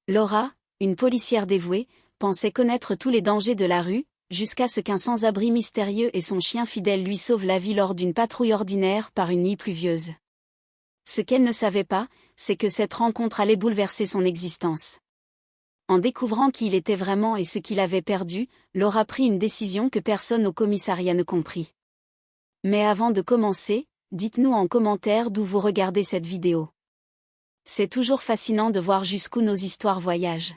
Laura, une policière dévouée, pensait connaître tous les dangers de la rue, jusqu'à ce qu'un sans-abri mystérieux et son chien fidèle lui sauvent la vie lors d'une patrouille ordinaire par une nuit pluvieuse. Ce qu'elle ne savait pas, c'est que cette rencontre allait bouleverser son existence. En découvrant qui il était vraiment et ce qu'il avait perdu, Laura prit une décision que personne au commissariat ne comprit. Mais avant de commencer, dites-nous en commentaire d'où vous regardez cette vidéo. C'est toujours fascinant de voir jusqu'où nos histoires voyagent.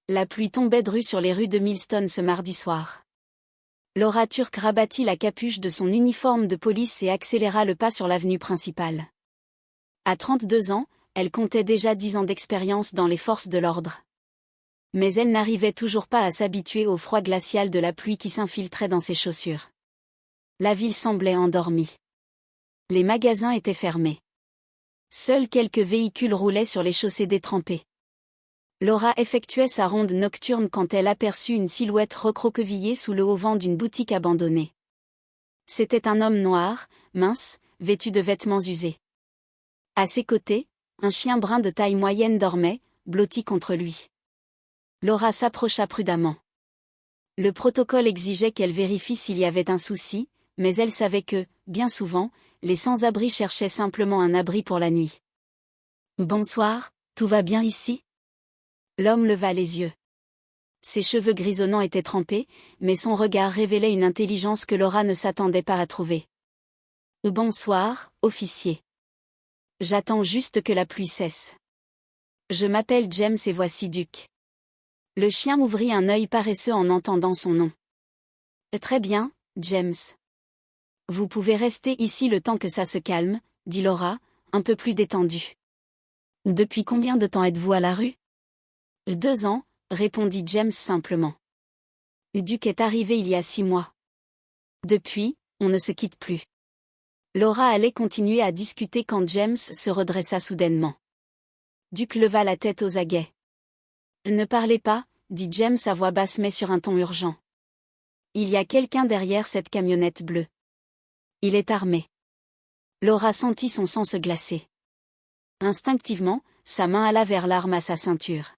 La pluie tombait dru sur les rues de Millstone ce mardi soir. Laura Turk rabattit la capuche de son uniforme de police et accéléra le pas sur l'avenue principale. À 32 ans, elle comptait déjà 10 ans d'expérience dans les forces de l'ordre. Mais elle n'arrivait toujours pas à s'habituer au froid glacial de la pluie qui s'infiltrait dans ses chaussures. La ville semblait endormie. Les magasins étaient fermés. Seuls quelques véhicules roulaient sur les chaussées détrempées. Laura effectuait sa ronde nocturne quand elle aperçut une silhouette recroquevillée sous le auvent d'une boutique abandonnée. C'était un homme noir, mince, vêtu de vêtements usés. À ses côtés, un chien brun de taille moyenne dormait, blotti contre lui. Laura s'approcha prudemment. Le protocole exigeait qu'elle vérifie s'il y avait un souci, mais elle savait que, bien souvent, les sans-abri cherchaient simplement un abri pour la nuit. « Bonsoir, tout va bien ici ?» L'homme leva les yeux. Ses cheveux grisonnants étaient trempés, mais son regard révélait une intelligence que Laura ne s'attendait pas à trouver. « Bonsoir, officier. J'attends juste que la pluie cesse. Je m'appelle James et voici Duke. » Le chien ouvrit un œil paresseux en entendant son nom. « Très bien, James. Vous pouvez rester ici le temps que ça se calme, » dit Laura, un peu plus détendue. « Depuis combien de temps êtes-vous à la rue ?»« 2 ans, » répondit James simplement. « Duke est arrivé il y a 6 mois. Depuis, on ne se quitte plus. » Laura allait continuer à discuter quand James se redressa soudainement. Duke leva la tête aux aguets. « Ne parlez pas, » dit James à voix basse mais sur un ton urgent. « Il y a quelqu'un derrière cette camionnette bleue. Il est armé. » Laura sentit son sang se glacer. Instinctivement, sa main alla vers l'arme à sa ceinture.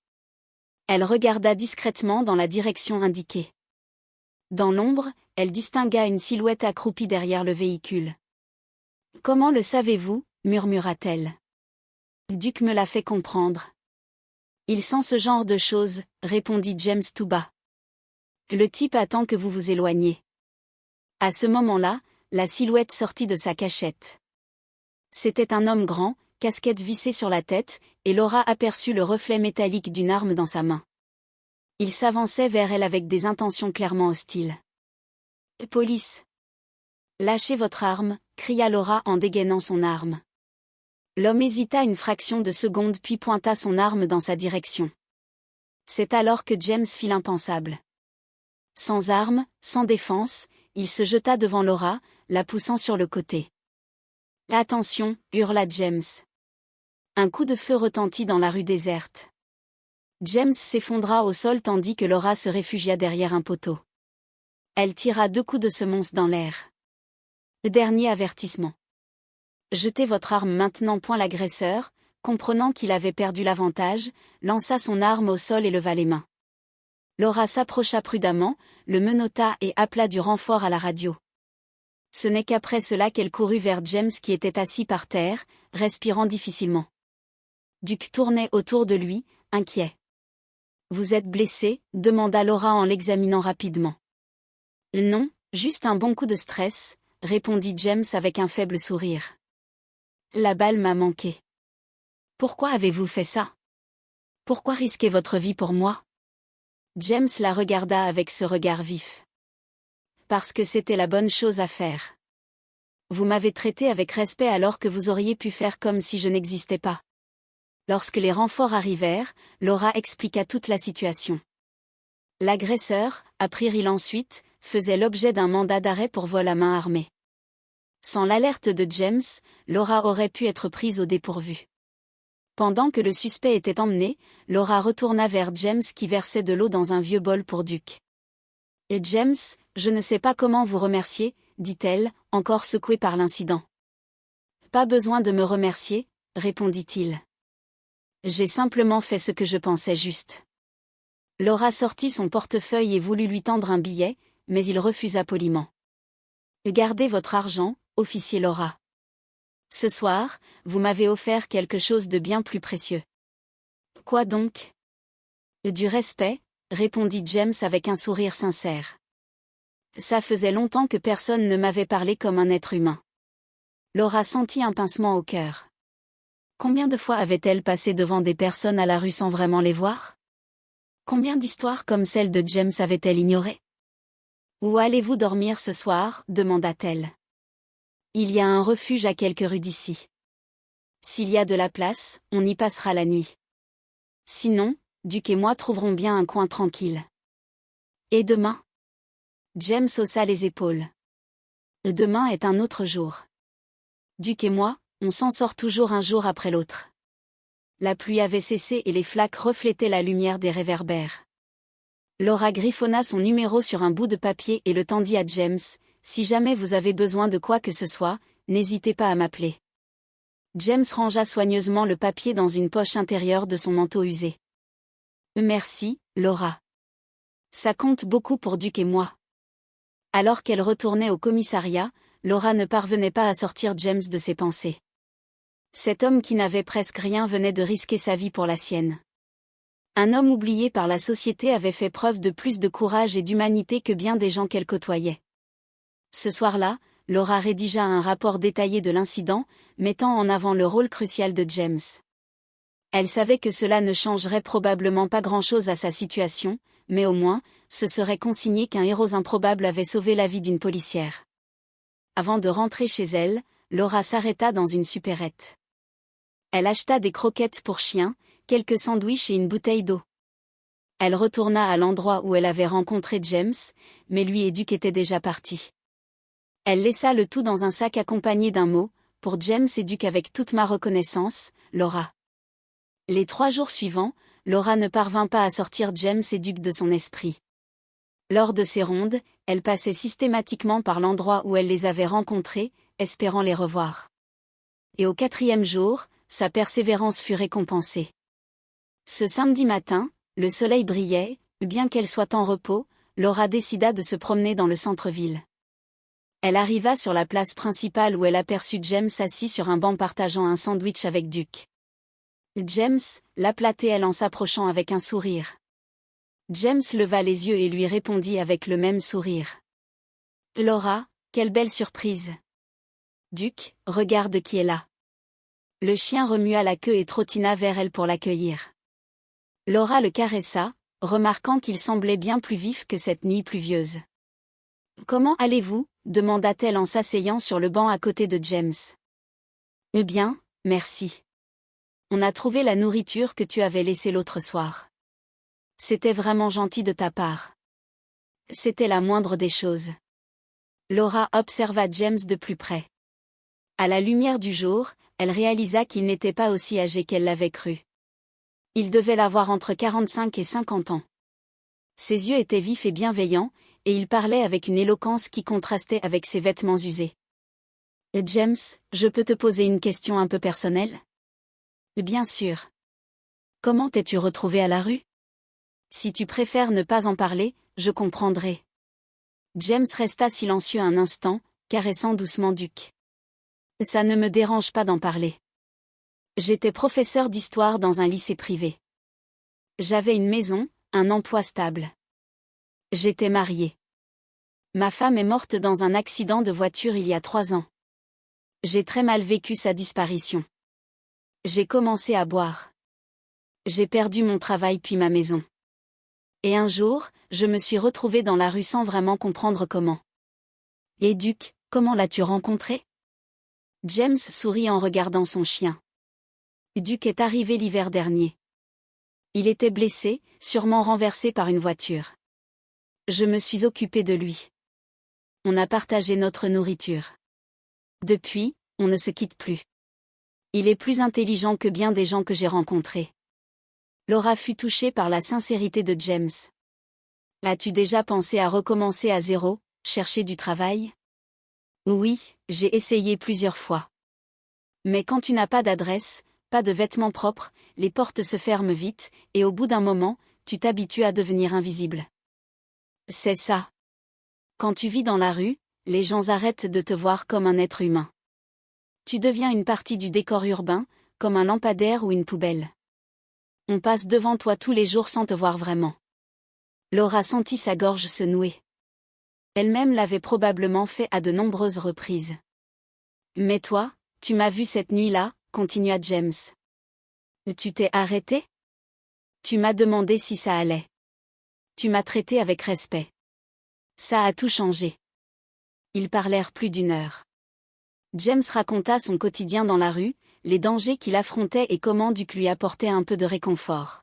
Elle regarda discrètement dans la direction indiquée. Dans l'ombre, elle distingua une silhouette accroupie derrière le véhicule. « Comment le savez-vous » murmura-t-elle. « Duke me l'a fait comprendre. » « Il sent ce genre de choses, » répondit James tout bas. « Le type attend que vous vous éloigniez. » À ce moment-là, la silhouette sortit de sa cachette. C'était un homme grand, casquette vissée sur la tête, et Laura aperçut le reflet métallique d'une arme dans sa main. Il s'avançait vers elle avec des intentions clairement hostiles. « Police !»« Lâchez votre arme !» cria Laura en dégainant son arme. L'homme hésita une fraction de seconde puis pointa son arme dans sa direction. C'est alors que James fit l'impensable. Sans arme, sans défense, il se jeta devant Laura, la poussant sur le côté. « Attention !» hurla James. Un coup de feu retentit dans la rue déserte. James s'effondra au sol tandis que Laura se réfugia derrière un poteau. Elle tira 2 coups de semonce dans l'air. Dernier avertissement. Jetez votre arme maintenant. L'agresseur, comprenant qu'il avait perdu l'avantage, lança son arme au sol et leva les mains. Laura s'approcha prudemment, le menotta et appela du renfort à la radio. Ce n'est qu'après cela qu'elle courut vers James qui était assis par terre, respirant difficilement. Duke tournait autour de lui, inquiet. « Vous êtes blessé ?» demanda Laura en l'examinant rapidement. « Non, juste un bon coup de stress », répondit James avec un faible sourire. « La balle m'a manqué. »« Pourquoi avez-vous fait ça ? Pourquoi risquer votre vie pour moi ?» James la regarda avec ce regard vif. « Parce que c'était la bonne chose à faire. Vous m'avez traité avec respect alors que vous auriez pu faire comme si je n'existais pas. » Lorsque les renforts arrivèrent, Laura expliqua toute la situation. L'agresseur, apprirent-ils ensuite, faisait l'objet d'un mandat d'arrêt pour vol à main armée. Sans l'alerte de James, Laura aurait pu être prise au dépourvu. Pendant que le suspect était emmené, Laura retourna vers James qui versait de l'eau dans un vieux bol pour Duke. « Et James, je ne sais pas comment vous remercier, » dit-elle, encore secouée par l'incident. « Pas besoin de me remercier, » répondit-il. J'ai simplement fait ce que je pensais juste. Laura sortit son portefeuille et voulut lui tendre un billet, mais il refusa poliment. Gardez votre argent, officier Laura. Ce soir, vous m'avez offert quelque chose de bien plus précieux. Quoi donc? Du respect, répondit James avec un sourire sincère. Ça faisait longtemps que personne ne m'avait parlé comme un être humain. Laura sentit un pincement au cœur. Combien de fois avait-elle passé devant des personnes à la rue sans vraiment les voir? Combien d'histoires comme celle de James avait-elle ignorées? Où allez-vous dormir ce soir? Demanda-t-elle. Il y a un refuge à quelques rues d'ici. S'il y a de la place, on y passera la nuit. Sinon, Duc et moi trouverons bien un coin tranquille. Et demain? James haussa les épaules. Demain est un autre jour. Duc et moi, on s'en sort toujours un jour après l'autre. La pluie avait cessé et les flaques reflétaient la lumière des réverbères. Laura griffonna son numéro sur un bout de papier et le tendit à James. Si jamais vous avez besoin de quoi que ce soit, n'hésitez pas à m'appeler. James rangea soigneusement le papier dans une poche intérieure de son manteau usé. Merci, Laura. Ça compte beaucoup pour Duc et moi. Alors qu'elle retournait au commissariat, Laura ne parvenait pas à sortir James de ses pensées. Cet homme qui n'avait presque rien venait de risquer sa vie pour la sienne. Un homme oublié par la société avait fait preuve de plus de courage et d'humanité que bien des gens qu'elle côtoyait. Ce soir-là, Laura rédigea un rapport détaillé de l'incident, mettant en avant le rôle crucial de James. Elle savait que cela ne changerait probablement pas grand-chose à sa situation, mais au moins, ce serait consigné qu'un héros improbable avait sauvé la vie d'une policière. Avant de rentrer chez elle, Laura s'arrêta dans une supérette. Elle acheta des croquettes pour chiens, quelques sandwichs et une bouteille d'eau. Elle retourna à l'endroit où elle avait rencontré James, mais lui et Duc étaient déjà partis. Elle laissa le tout dans un sac accompagné d'un mot, pour James et Duc avec toute ma reconnaissance, Laura. Les 3 jours suivants, Laura ne parvint pas à sortir James et Duc de son esprit. Lors de ces rondes, elle passait systématiquement par l'endroit où elle les avait rencontrés, espérant les revoir. Et au 4e jour, sa persévérance fut récompensée. Ce samedi matin, le soleil brillait, bien qu'elle soit en repos, Laura décida de se promener dans le centre-ville. Elle arriva sur la place principale où elle aperçut James assis sur un banc partageant un sandwich avec Duc. James, l'appela-t-elle en s'approchant avec un sourire. James leva les yeux et lui répondit avec le même sourire. Laura, quelle belle surprise. Duc, regarde qui est là. Le chien remua la queue et trottina vers elle pour l'accueillir. Laura le caressa, remarquant qu'il semblait bien plus vif que cette nuit pluvieuse. Comment allez-vous? Demanda-t-elle en s'asseyant sur le banc à côté de James. Bien, merci. On a trouvé la nourriture que tu avais laissée l'autre soir. C'était vraiment gentil de ta part. C'était la moindre des choses. Laura observa James de plus près. À la lumière du jour, elle réalisa qu'il n'était pas aussi âgé qu'elle l'avait cru. Il devait avoir entre 45 et 50 ans. Ses yeux étaient vifs et bienveillants, et il parlait avec une éloquence qui contrastait avec ses vêtements usés. James, je peux te poser une question un peu personnelle? Bien sûr. Comment t'es-tu retrouvé à la rue? Si tu préfères ne pas en parler, je comprendrai. James resta silencieux un instant, caressant doucement Duc. Ça ne me dérange pas d'en parler. J'étais professeur d'histoire dans un lycée privé. J'avais une maison, un emploi stable. J'étais mariée. Ma femme est morte dans un accident de voiture il y a 3 ans. J'ai très mal vécu sa disparition. J'ai commencé à boire. J'ai perdu mon travail puis ma maison. Et un jour, je me suis retrouvée dans la rue sans vraiment comprendre comment. Et Duc, comment l'as-tu rencontré? James sourit en regardant son chien. Duc est arrivé l'hiver dernier. Il était blessé, sûrement renversé par une voiture. Je me suis occupée de lui. On a partagé notre nourriture. Depuis, on ne se quitte plus. Il est plus intelligent que bien des gens que j'ai rencontrés. Laura fut touchée par la sincérité de James. As-tu déjà pensé à recommencer à zéro, chercher du travail? Oui, j'ai essayé plusieurs fois. Mais quand tu n'as pas d'adresse, pas de vêtements propres, les portes se ferment vite, et au bout d'un moment, tu t'habitues à devenir invisible. C'est ça. Quand tu vis dans la rue, les gens arrêtent de te voir comme un être humain. Tu deviens une partie du décor urbain, comme un lampadaire ou une poubelle. On passe devant toi tous les jours sans te voir vraiment. Laura sentit sa gorge se nouer. Elle-même l'avait probablement fait à de nombreuses reprises. Mais toi, tu m'as vu cette nuit-là, continua James. Tu t'es arrêté? Tu m'as demandé si ça allait. Tu m'as traité avec respect. Ça a tout changé. Ils parlèrent plus d'une heure. James raconta son quotidien dans la rue, les dangers qu'il affrontait et comment Duke lui apportait un peu de réconfort.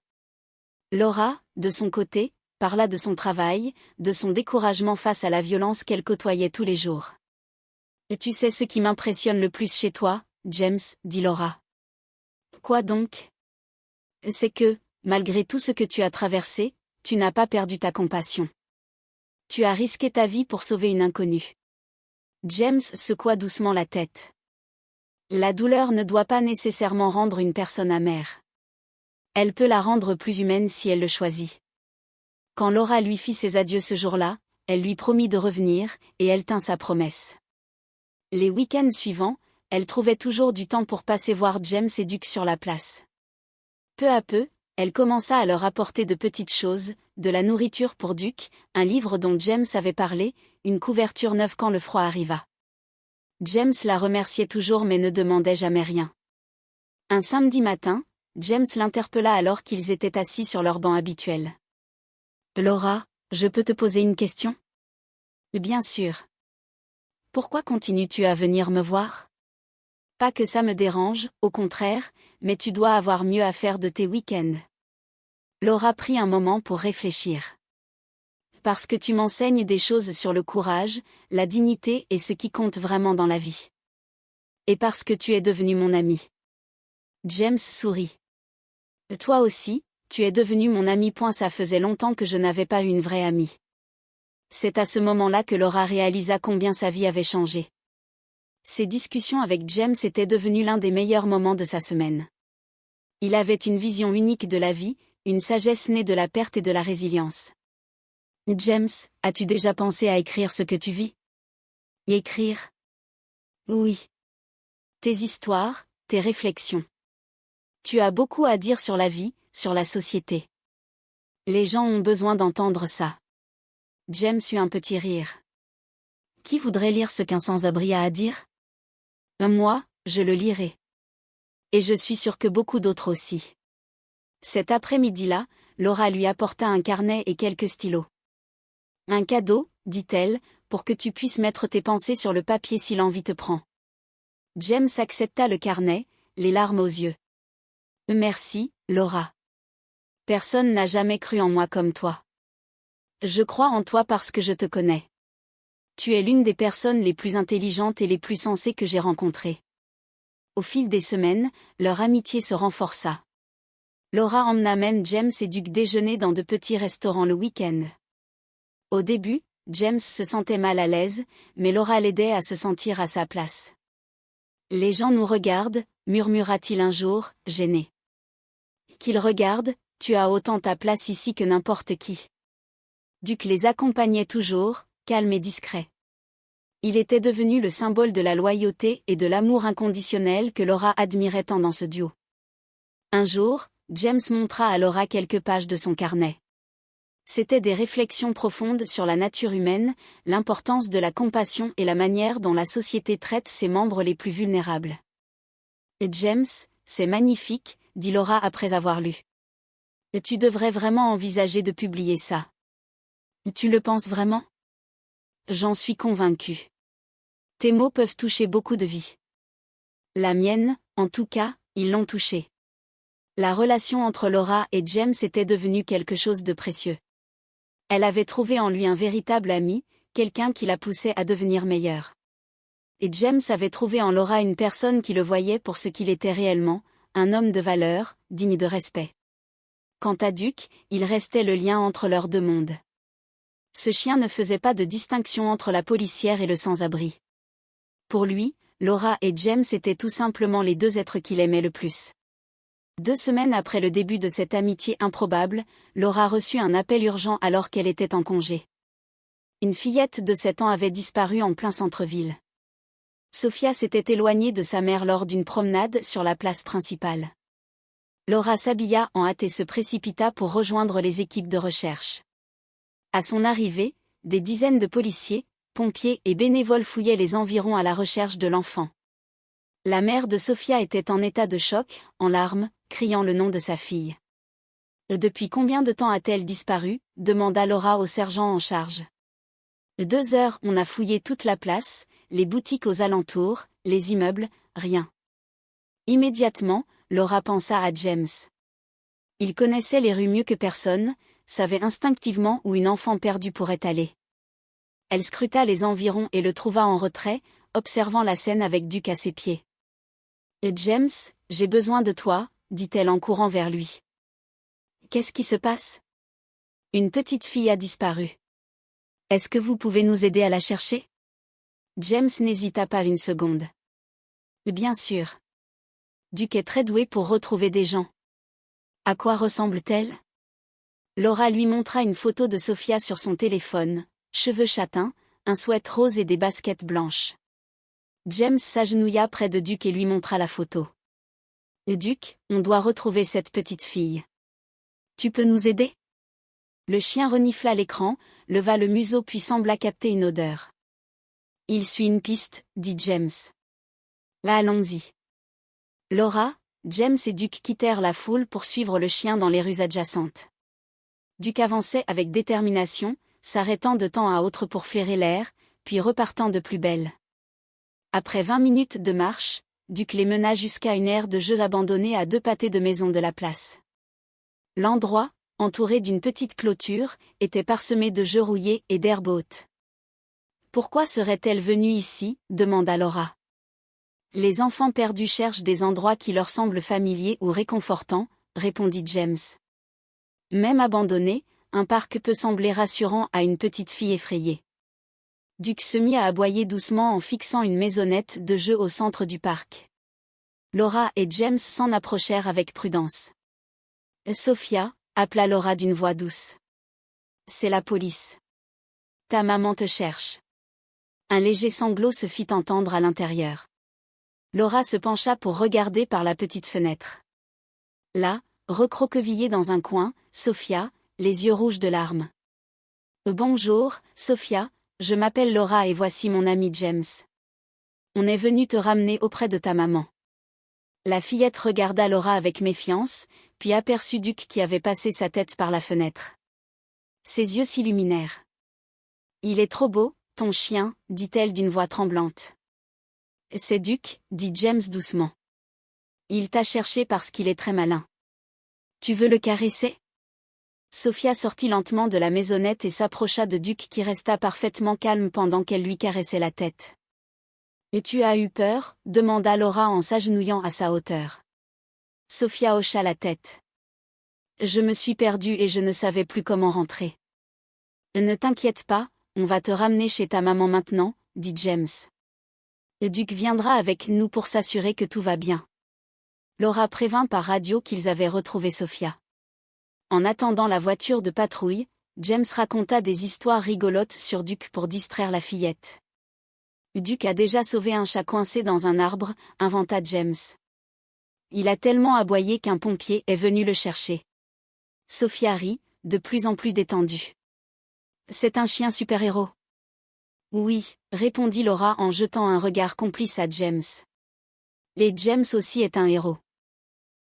Laura, de son côté, parla de son travail, de son découragement face à la violence qu'elle côtoyait tous les jours. « Et tu sais ce qui m'impressionne le plus chez toi, James, dit Laura. Quoi donc? C'est que, malgré tout ce que tu as traversé, tu n'as pas perdu ta compassion. Tu as risqué ta vie pour sauver une inconnue. James secoua doucement la tête. La douleur ne doit pas nécessairement rendre une personne amère. Elle peut la rendre plus humaine si elle le choisit. Quand Laura lui fit ses adieux ce jour-là, elle lui promit de revenir, et elle tint sa promesse. Les week-ends suivants, elle trouvait toujours du temps pour passer voir James et Duke sur la place. Peu à peu, elle commença à leur apporter de petites choses, de la nourriture pour Duke, un livre dont James avait parlé, une couverture neuve quand le froid arriva. James la remerciait toujours mais ne demandait jamais rien. Un samedi matin, James l'interpella alors qu'ils étaient assis sur leur banc habituel. « Laura, je peux te poser une question? » « Bien sûr. » « Pourquoi continues-tu à venir me voir? » « Pas que ça me dérange, au contraire, mais tu dois avoir mieux à faire de tes week-ends. » Laura prit un moment pour réfléchir. « Parce que tu m'enseignes des choses sur le courage, la dignité et ce qui compte vraiment dans la vie. Et parce que tu es devenu mon ami. » James sourit. « Toi aussi, tu es devenu mon ami. Ça faisait longtemps que je n'avais pas eu une vraie amie. » C'est à ce moment-là que Laura réalisa combien sa vie avait changé. Ces discussions avec James étaient devenues l'un des meilleurs moments de sa semaine. Il avait une vision unique de la vie, une sagesse née de la perte et de la résilience. « James, as-tu déjà pensé à écrire ce que tu vis? » Écrire? Oui. Tes histoires, tes réflexions. Tu as beaucoup à dire sur la vie, sur la société. Les gens ont besoin d'entendre ça. James eut un petit rire. Qui voudrait lire ce qu'un sans-abri a à dire? Moi, je le lirai. Et je suis sûre que beaucoup d'autres aussi. Cet après-midi-là, Laura lui apporta un carnet et quelques stylos. Un cadeau, dit-elle, pour que tu puisses mettre tes pensées sur le papier si l'envie te prend. James accepta le carnet, les larmes aux yeux. Merci, Laura. Personne n'a jamais cru en moi comme toi. Je crois en toi parce que je te connais. Tu es l'une des personnes les plus intelligentes et les plus sensées que j'ai rencontrées. Au fil des semaines, leur amitié se renforça. Laura emmena même James et Duke déjeuner dans de petits restaurants le week-end. Au début, James se sentait mal à l'aise, mais Laura l'aidait à se sentir à sa place. « Les gens nous regardent, murmura-t-il un jour, gêné. « Qu'ils regardent, tu as autant ta place ici que n'importe qui. » Duke les accompagnait toujours, calme et discret. Il était devenu le symbole de la loyauté et de l'amour inconditionnel que Laura admirait tant dans ce duo. Un jour, James montra à Laura quelques pages de son carnet. C'étaient des réflexions profondes sur la nature humaine, l'importance de la compassion et la manière dont la société traite ses membres les plus vulnérables. « James, c'est magnifique, » dit Laura après avoir lu. « Tu devrais vraiment envisager de publier ça. » Tu le penses vraiment? J'en suis convaincue. Tes mots peuvent toucher beaucoup de vies. La mienne, en tout cas, ils l'ont touchée. La relation entre Laura et James était devenue quelque chose de précieux. Elle avait trouvé en lui un véritable ami, quelqu'un qui la poussait à devenir meilleur. Et James avait trouvé en Laura une personne qui le voyait pour ce qu'il était réellement, un homme de valeur, digne de respect. Quant à Duke, il restait le lien entre leurs deux mondes. Ce chien ne faisait pas de distinction entre la policière et le sans-abri. Pour lui, Laura et James étaient tout simplement les deux êtres qu'il aimait le plus. 2 semaines après le début de cette amitié improbable, Laura reçut un appel urgent alors qu'elle était en congé. Une fillette de 7 ans avait disparu en plein centre-ville. Sophia s'était éloignée de sa mère lors d'une promenade sur la place principale. Laura s'habilla en hâte et se précipita pour rejoindre les équipes de recherche. À son arrivée, des dizaines de policiers, pompiers et bénévoles fouillaient les environs à la recherche de l'enfant. La mère de Sophia était en état de choc, en larmes, criant le nom de sa fille. « Depuis combien de temps a-t-elle disparu ?» demanda Laura au sergent en charge. 2 heures, on a fouillé toute la place, les boutiques aux alentours, les immeubles, rien. Immédiatement, Laura pensa à James. Il connaissait les rues mieux que personne, savait instinctivement où une enfant perdue pourrait aller. Elle scruta les environs et le trouva en retrait, observant la scène avec Duke à ses pieds. « James, j'ai besoin de toi », dit-elle en courant vers lui. « Qu'est-ce qui se passe ? » « Une petite fille a disparu. Est-ce que vous pouvez nous aider à la chercher ?» James n'hésita pas une seconde. « Bien sûr. Duke est très doué pour retrouver des gens. À quoi ressemble-t-elle ?» Laura lui montra une photo de Sophia sur son téléphone, cheveux châtains, un sweat rose et des baskets blanches. James s'agenouilla près de Duke et lui montra la photo. « Duke, on doit retrouver cette petite fille. Tu peux nous aider ?» Le chien renifla l'écran, leva le museau puis sembla capter une odeur. « Il suit une piste, » dit James. « Là, allons-y. » Laura, James et Duke quittèrent la foule pour suivre le chien dans les rues adjacentes. Duke avançait avec détermination, s'arrêtant de temps à autre pour flairer l'air, puis repartant de plus belle. Après 20 minutes de marche, Duke les mena jusqu'à une aire de jeux abandonnée à 2 pâtés de maisons de la place. L'endroit, entouré d'une petite clôture, était parsemé de jeux rouillés et d'herbes hautes. « Pourquoi serait-elle venue ici ?» demanda Laura. « Les enfants perdus cherchent des endroits qui leur semblent familiers ou réconfortants », répondit James. Même abandonné, un parc peut sembler rassurant à une petite fille effrayée. Duke se mit à aboyer doucement en fixant une maisonnette de jeu au centre du parc. Laura et James s'en approchèrent avec prudence. « Sophia », appela Laura d'une voix douce. « C'est la police. Ta maman te cherche. » Un léger sanglot se fit entendre à l'intérieur. Laura se pencha pour regarder par la petite fenêtre. Là, recroquevillée dans un coin, Sophia, les yeux rouges de larmes. « Bonjour, Sophia, je m'appelle Laura et voici mon ami James. On est venu te ramener auprès de ta maman. » La fillette regarda Laura avec méfiance, puis aperçut Duke qui avait passé sa tête par la fenêtre. Ses yeux s'illuminèrent. « Il est trop beau, ton chien, » dit-elle d'une voix tremblante. « C'est Duke, » dit James doucement. « Il t'a cherché parce qu'il est très malin. Tu veux le caresser ?» Sophia sortit lentement de la maisonnette et s'approcha de Duke qui resta parfaitement calme pendant qu'elle lui caressait la tête. « Et tu as eu peur ?» demanda Laura en s'agenouillant à sa hauteur. Sophia hocha la tête. « Je me suis perdue et je ne savais plus comment rentrer. »« Ne t'inquiète pas, on va te ramener chez ta maman maintenant, » dit James. « Duke viendra avec nous pour s'assurer que tout va bien. » Laura prévint par radio qu'ils avaient retrouvé Sophia. En attendant la voiture de patrouille, James raconta des histoires rigolotes sur Duke pour distraire la fillette. « Duke a déjà sauvé un chat coincé dans un arbre », inventa James. « Il a tellement aboyé qu'un pompier est venu le chercher. » Sophia rit, de plus en plus détendue. « C'est un chien super-héros. » « Oui, » répondit Laura en jetant un regard complice à James. « Et James aussi est un héros. »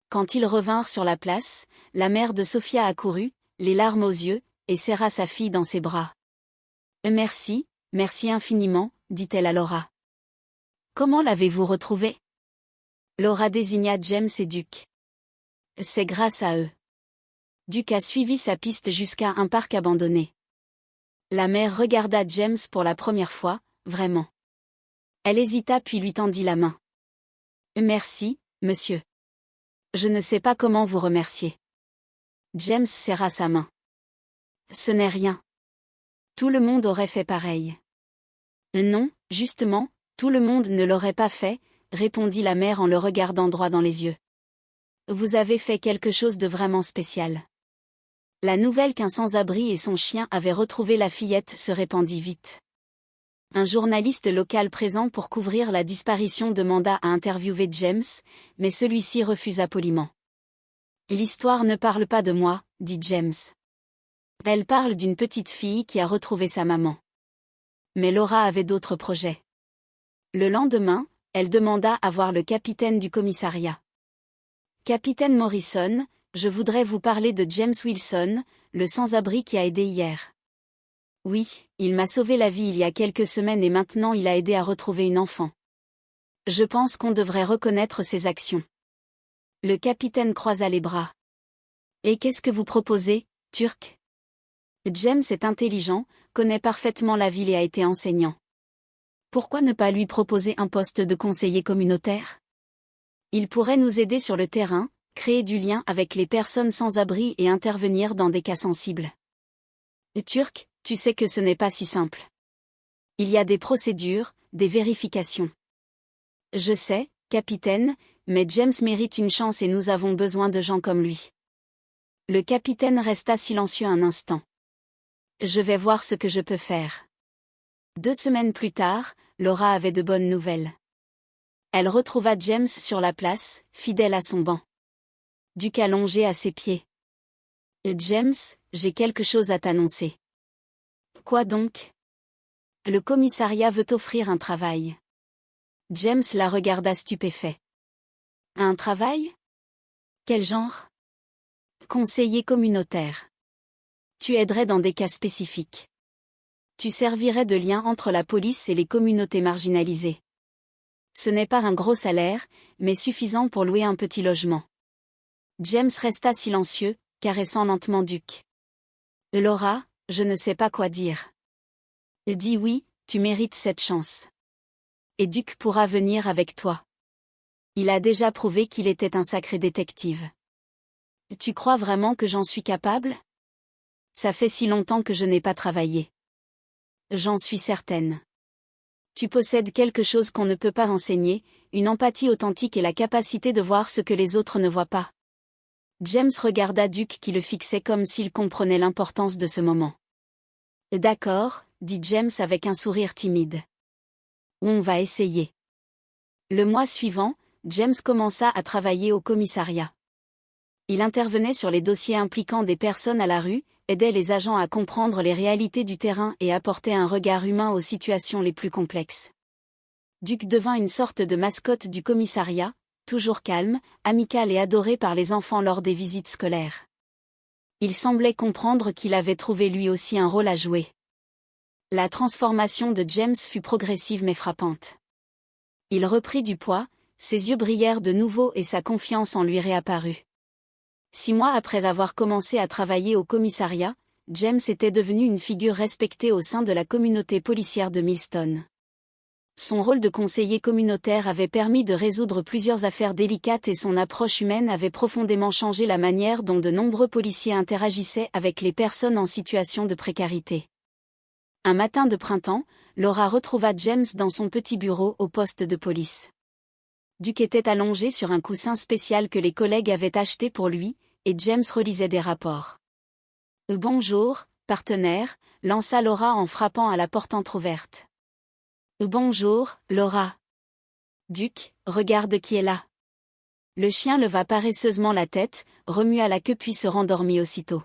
Quand ils revinrent sur la place, la mère de Sophia accourut, les larmes aux yeux, et serra sa fille dans ses bras. « Merci, merci infiniment », dit-elle à Laura. « Comment l'avez-vous retrouvé ?» Laura désigna James et Duke. « C'est grâce à eux. » Duke a suivi sa piste jusqu'à un parc abandonné. La mère regarda James pour la première fois, vraiment. Elle hésita puis lui tendit la main. « Merci, monsieur. Je ne sais pas comment vous remercier. » James serra sa main. « Ce n'est rien. Tout le monde aurait fait pareil. »« Non, justement, tout le monde ne l'aurait pas fait, » répondit la mère en le regardant droit dans les yeux. « vous avez fait quelque chose de vraiment spécial. La nouvelle qu'un sans-abri et son chien avaient retrouvé la fillette se répandit vite. Un journaliste local présent pour couvrir la disparition demanda à interviewer James, mais celui-ci refusa poliment. L'histoire ne parle pas de moi, dit James. Elle parle d'une petite fille qui a retrouvé sa maman. Mais Laura avait d'autres projets. Le lendemain, elle demanda à voir le capitaine du commissariat. Capitaine Morrison, je voudrais vous parler de James Wilson, le sans-abri qui a aidé hier. Oui, il m'a sauvé la vie il y a quelques semaines et maintenant il a aidé à retrouver une enfant. Je pense qu'on devrait reconnaître ses actions. Le capitaine croisa les bras. Et qu'est-ce que vous proposez, Turc? James est intelligent, connaît parfaitement la ville et a été enseignant. Pourquoi ne pas lui proposer un poste de conseiller communautaire? Il pourrait nous aider sur le terrain, créer du lien avec les personnes sans abri et intervenir dans des cas sensibles. Turc, tu sais que ce n'est pas si simple. Il y a des procédures, des vérifications. Je sais, capitaine, mais James mérite une chance et nous avons besoin de gens comme lui. Le capitaine resta silencieux un instant. Je vais voir ce que je peux faire. 2 semaines plus tard, Laura avait de bonnes nouvelles. Elle retrouva James sur la place, fidèle à son banc. Duc allongé à ses pieds. James, j'ai quelque chose à t'annoncer. Quoi donc? Le commissariat veut t'offrir un travail. James la regarda stupéfait. Un travail? Quel genre? Conseiller communautaire. Tu aiderais dans des cas spécifiques. Tu servirais de lien entre la police et les communautés marginalisées. Ce n'est pas un gros salaire, mais suffisant pour louer un petit logement. James resta silencieux, caressant lentement Duc. Laura, je ne sais pas quoi dire. Dis oui, tu mérites cette chance. Et Duc pourra venir avec toi. Il a déjà prouvé qu'il était un sacré détective. Tu crois vraiment que j'en suis capable? Ça fait si longtemps que je n'ai pas travaillé. J'en suis certaine. Tu possèdes quelque chose qu'on ne peut pas enseigner, une empathie authentique et la capacité de voir ce que les autres ne voient pas. James regarda Duc qui le fixait comme s'il comprenait l'importance de ce moment. D'accord, dit James avec un sourire timide. On va essayer. Le mois suivant, James commença à travailler au commissariat. Il intervenait sur les dossiers impliquant des personnes à la rue, aidait les agents à comprendre les réalités du terrain et apportait un regard humain aux situations les plus complexes. Duc devint une sorte de mascotte du commissariat, toujours calme, amical et adoré par les enfants lors des visites scolaires. Il semblait comprendre qu'il avait trouvé lui aussi un rôle à jouer. La transformation de James fut progressive mais frappante. Il reprit du poids, ses yeux brillèrent de nouveau et sa confiance en lui réapparut. 6 mois après avoir commencé à travailler au commissariat, James était devenu une figure respectée au sein de la communauté policière de Millstone. Son rôle de conseiller communautaire avait permis de résoudre plusieurs affaires délicates et son approche humaine avait profondément changé la manière dont de nombreux policiers interagissaient avec les personnes en situation de précarité. Un matin de printemps, Laura retrouva James dans son petit bureau au poste de police. Duc était allongé sur un coussin spécial que les collègues avaient acheté pour lui, et James relisait des rapports. « Bonjour, partenaire », lança Laura en frappant à la porte entr'ouverte. « Bonjour, Laura. »« Duc, regarde qui est là. » Le chien leva paresseusement la tête, remua la queue puis se rendormit aussitôt.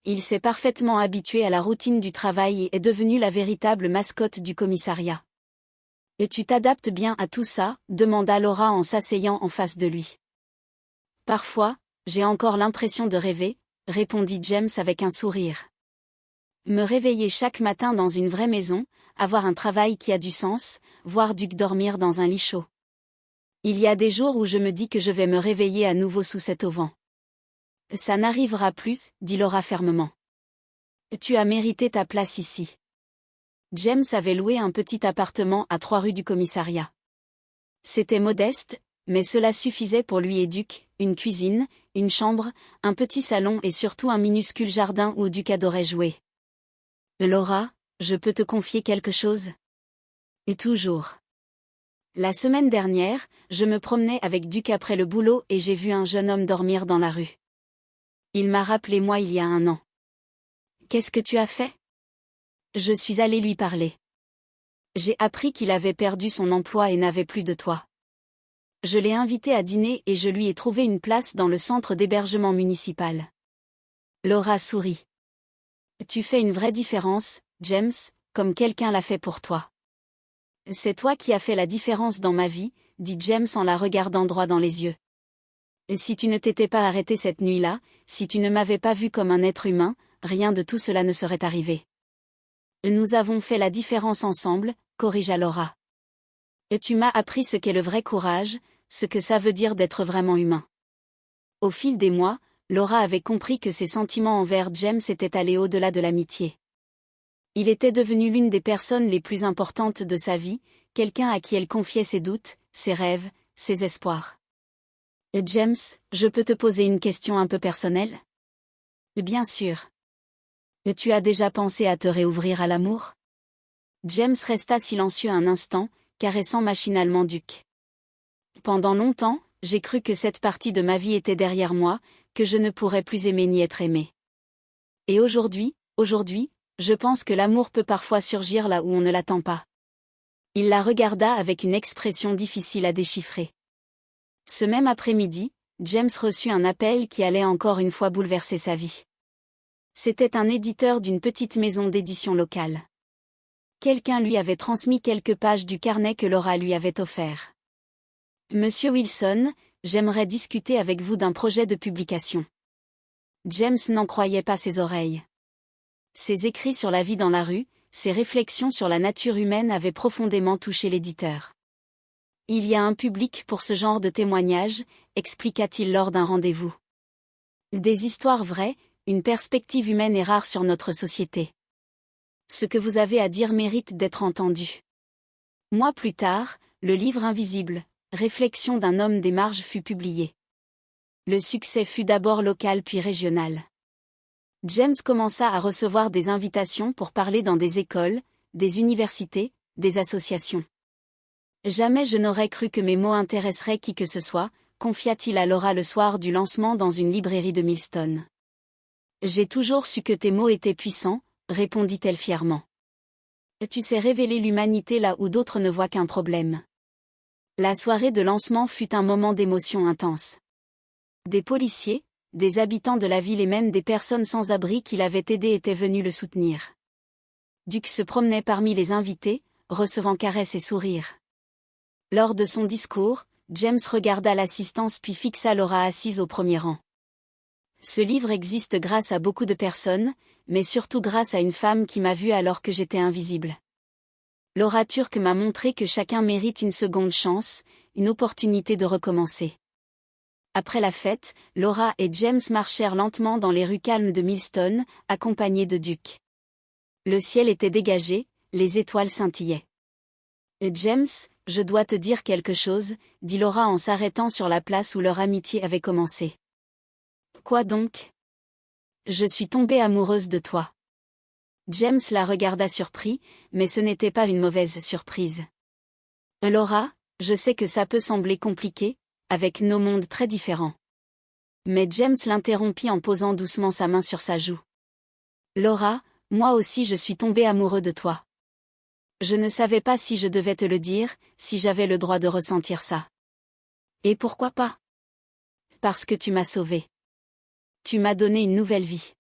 Il s'est parfaitement habitué à la routine du travail et est devenu la véritable mascotte du commissariat. « Et tu t'adaptes bien à tout ça ?» demanda Laura en s'asseyant en face de lui. « Parfois, j'ai encore l'impression de rêver », répondit James avec un sourire. « Me réveiller chaque matin dans une vraie maison, avoir un travail qui a du sens, voir Duc dormir dans un lit chaud. Il y a des jours où je me dis que je vais me réveiller à nouveau sous cet auvent. »« Ça n'arrivera plus, » dit Laura fermement. « Tu as mérité ta place ici. » James avait loué un petit appartement à 3 rues du commissariat. C'était modeste, mais cela suffisait pour lui et Duc, une cuisine, une chambre, un petit salon et surtout un minuscule jardin où Duc adorait jouer. « Laura, je peux te confier quelque chose ? » Et toujours. La semaine dernière, je me promenais avec Duc après le boulot et j'ai vu un jeune homme dormir dans la rue. Il m'a rappelé moi il y a un an. Qu'est-ce que tu as fait? Je suis allée lui parler. J'ai appris qu'il avait perdu son emploi et n'avait plus de toit. Je l'ai invité à dîner et je lui ai trouvé une place dans le centre d'hébergement municipal. Laura sourit. Tu fais une vraie différence, James, comme quelqu'un l'a fait pour toi. C'est toi qui as fait la différence dans ma vie, dit James en la regardant droit dans les yeux. Et si tu ne t'étais pas arrêté cette nuit-là, si tu ne m'avais pas vu comme un être humain, rien de tout cela ne serait arrivé. Nous avons fait la différence ensemble, corrigea Laura. Et tu m'as appris ce qu'est le vrai courage, ce que ça veut dire d'être vraiment humain. Au fil des mois, Laura avait compris que ses sentiments envers James étaient allés au-delà de l'amitié. Il était devenu l'une des personnes les plus importantes de sa vie, quelqu'un à qui elle confiait ses doutes, ses rêves, ses espoirs. James, je peux te poser une question un peu personnelle? Bien sûr. Tu as déjà pensé à te réouvrir à l'amour? James resta silencieux un instant, caressant machinalement Duc. Pendant longtemps, j'ai cru que cette partie de ma vie était derrière moi, que je ne pourrais plus aimer ni être aimé. Et aujourd'hui, je pense que l'amour peut parfois surgir là où on ne l'attend pas. Il la regarda avec une expression difficile à déchiffrer. Ce même après-midi, James reçut un appel qui allait encore une fois bouleverser sa vie. C'était un éditeur d'une petite maison d'édition locale. Quelqu'un lui avait transmis quelques pages du carnet que Laura lui avait offert. Monsieur Wilson, j'aimerais discuter avec vous d'un projet de publication. James n'en croyait pas ses oreilles. Ses écrits sur la vie dans la rue, ses réflexions sur la nature humaine avaient profondément touché l'éditeur. Il y a un public pour ce genre de témoignages, expliqua-t-il lors d'un rendez-vous. Des histoires vraies, une perspective humaine est rare sur notre société. Ce que vous avez à dire mérite d'être entendu. Mois plus tard, le livre invisible, Réflexions d'un homme des marges fut publié. Le succès fut d'abord local puis régional. James commença à recevoir des invitations pour parler dans des écoles, des universités, des associations. Jamais je n'aurais cru que mes mots intéresseraient qui que ce soit, confia-t-il à Laura le soir du lancement dans une librairie de Millstone. J'ai toujours su que tes mots étaient puissants, répondit-elle fièrement. Tu sais révéler l'humanité là où d'autres ne voient qu'un problème. La soirée de lancement fut un moment d'émotion intense. Des policiers, des habitants de la ville et même des personnes sans abri qui l'avaient aidé étaient venus le soutenir. Duc se promenait parmi les invités, recevant caresses et sourires. Lors de son discours, James regarda l'assistance puis fixa Laura assise au premier rang. Ce livre existe grâce à beaucoup de personnes, mais surtout grâce à une femme qui m'a vue alors que j'étais invisible. Laura Turk m'a montré que chacun mérite une seconde chance, une opportunité de recommencer. Après la fête, Laura et James marchèrent lentement dans les rues calmes de Millstone, accompagnés de Duc. Le ciel était dégagé, les étoiles scintillaient. James, je dois te dire quelque chose, dit Laura en s'arrêtant sur la place où leur amitié avait commencé. Quoi donc? Je suis tombée amoureuse de toi. James la regarda surpris, mais ce n'était pas une mauvaise surprise. Laura, je sais que ça peut sembler compliqué, avec nos mondes très différents. Mais James l'interrompit en posant doucement sa main sur sa joue. Laura, moi aussi je suis tombé amoureux de toi. Je ne savais pas si je devais te le dire, si j'avais le droit de ressentir ça. Et pourquoi pas? Parce que tu m'as sauvée. Tu m'as donné une nouvelle vie.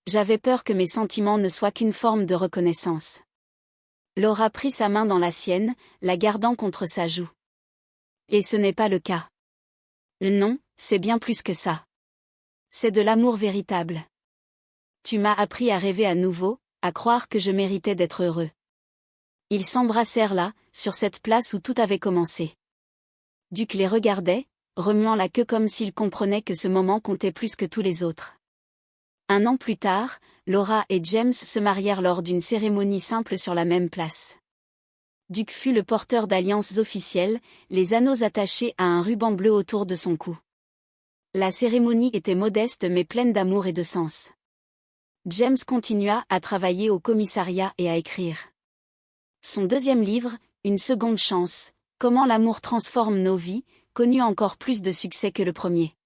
J'avais peur que mes sentiments ne soient qu'une forme de reconnaissance. Laura prit sa main dans la sienne, la gardant contre sa joue. Et ce n'est pas le cas. Non, c'est bien plus que ça. C'est de l'amour véritable. Tu m'as appris à rêver à nouveau, à croire que je méritais d'être heureux. Ils s'embrassèrent là, sur cette place où tout avait commencé. Duc les regardait, remuant la queue comme s'il comprenait que ce moment comptait plus que tous les autres. Un an plus tard, Laura et James se marièrent lors d'une cérémonie simple sur la même place. Duc fut le porteur d'alliances officielles, les anneaux attachés à un ruban bleu autour de son cou. La cérémonie était modeste mais pleine d'amour et de sens. James continua à travailler au commissariat et à écrire. Son deuxième livre, Une seconde chance, Comment l'amour transforme nos vies, connut encore plus de succès que le premier.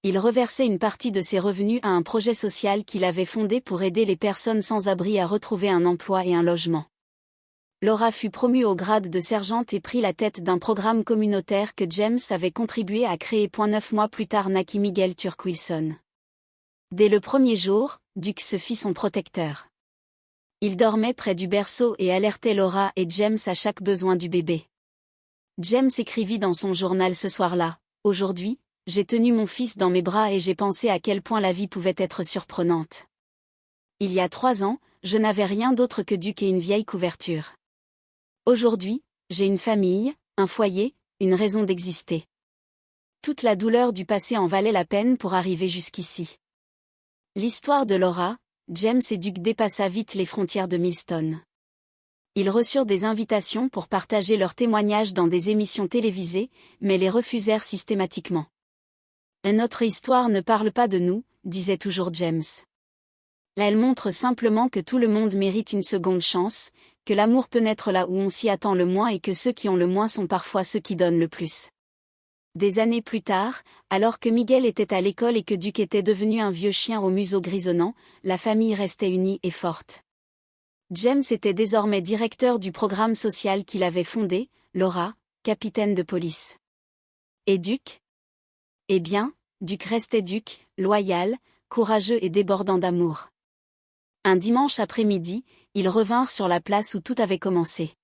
Il reversait une partie de ses revenus à un projet social qu'il avait fondé pour aider les personnes sans abri à retrouver un emploi et un logement. Laura fut promue au grade de sergente et prit la tête d'un programme communautaire que James avait contribué à créer. 9 mois plus tard naquit Miguel Turk Wilson. Dès le premier jour, Duke se fit son protecteur. Il dormait près du berceau et alertait Laura et James à chaque besoin du bébé. James écrivit dans son journal ce soir-là, « Aujourd'hui, j'ai tenu mon fils dans mes bras et j'ai pensé à quel point la vie pouvait être surprenante. Il y a 3 ans, je n'avais rien d'autre que Duke et une vieille couverture. Aujourd'hui, j'ai une famille, un foyer, une raison d'exister. Toute la douleur du passé en valait la peine pour arriver jusqu'ici. » L'histoire de Laura, James et Duke dépassa vite les frontières de Millstone. Ils reçurent des invitations pour partager leurs témoignages dans des émissions télévisées, mais les refusèrent systématiquement. « Notre histoire ne parle pas de nous », disait toujours James. Elle montre simplement que tout le monde mérite une seconde chance, que l'amour peut naître là où on s'y attend le moins et que ceux qui ont le moins sont parfois ceux qui donnent le plus. Des années plus tard, alors que Miguel était à l'école et que Duke était devenu un vieux chien au museau grisonnant, la famille restait unie et forte. James était désormais directeur du programme social qu'il avait fondé, Laura, capitaine de police. Et Duke ? Eh bien, Duke restait Duke, loyal, courageux et débordant d'amour. Un dimanche après-midi, ils revinrent sur la place où tout avait commencé.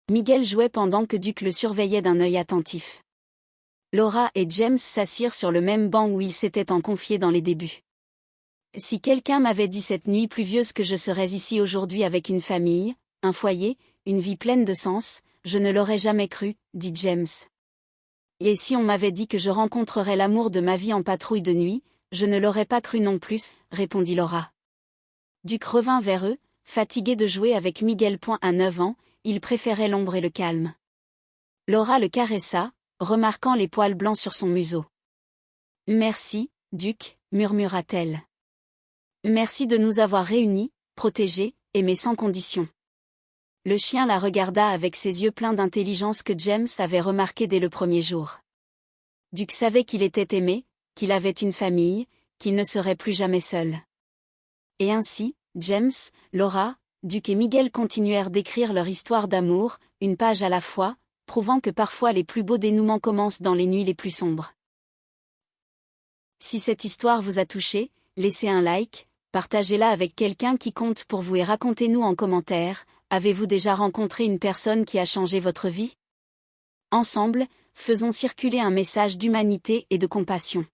Miguel jouait pendant que Duke le surveillait d'un œil attentif. Laura et James s'assirent sur le même banc où ils s'étaient confiés dans les débuts. « Si quelqu'un m'avait dit cette nuit pluvieuse que je serais ici aujourd'hui avec une famille, un foyer, une vie pleine de sens, je ne l'aurais jamais cru, » dit James. « Et si on m'avait dit que je rencontrerais l'amour de ma vie en patrouille de nuit, je ne l'aurais pas cru non plus, » répondit Laura. Duke revint vers eux, fatigué de jouer avec Miguel. À 9 ans, il préférait l'ombre et le calme. Laura le caressa, remarquant les poils blancs sur son museau. « Merci, Duke, » murmura-t-elle. « Merci de nous avoir réunis, protégés, aimés sans condition. » Le chien la regarda avec ses yeux pleins d'intelligence que James avait remarqué dès le premier jour. Duke savait qu'il était aimé, qu'il avait une famille, qu'il ne serait plus jamais seul. Et ainsi, James, Laura, Duke et Miguel continuèrent d'écrire leur histoire d'amour, une page à la fois, prouvant que parfois les plus beaux dénouements commencent dans les nuits les plus sombres. Si cette histoire vous a touché, laissez un like, partagez-la avec quelqu'un qui compte pour vous et racontez-nous en commentaire, avez-vous déjà rencontré une personne qui a changé votre vie ? Ensemble, faisons circuler un message d'humanité et de compassion.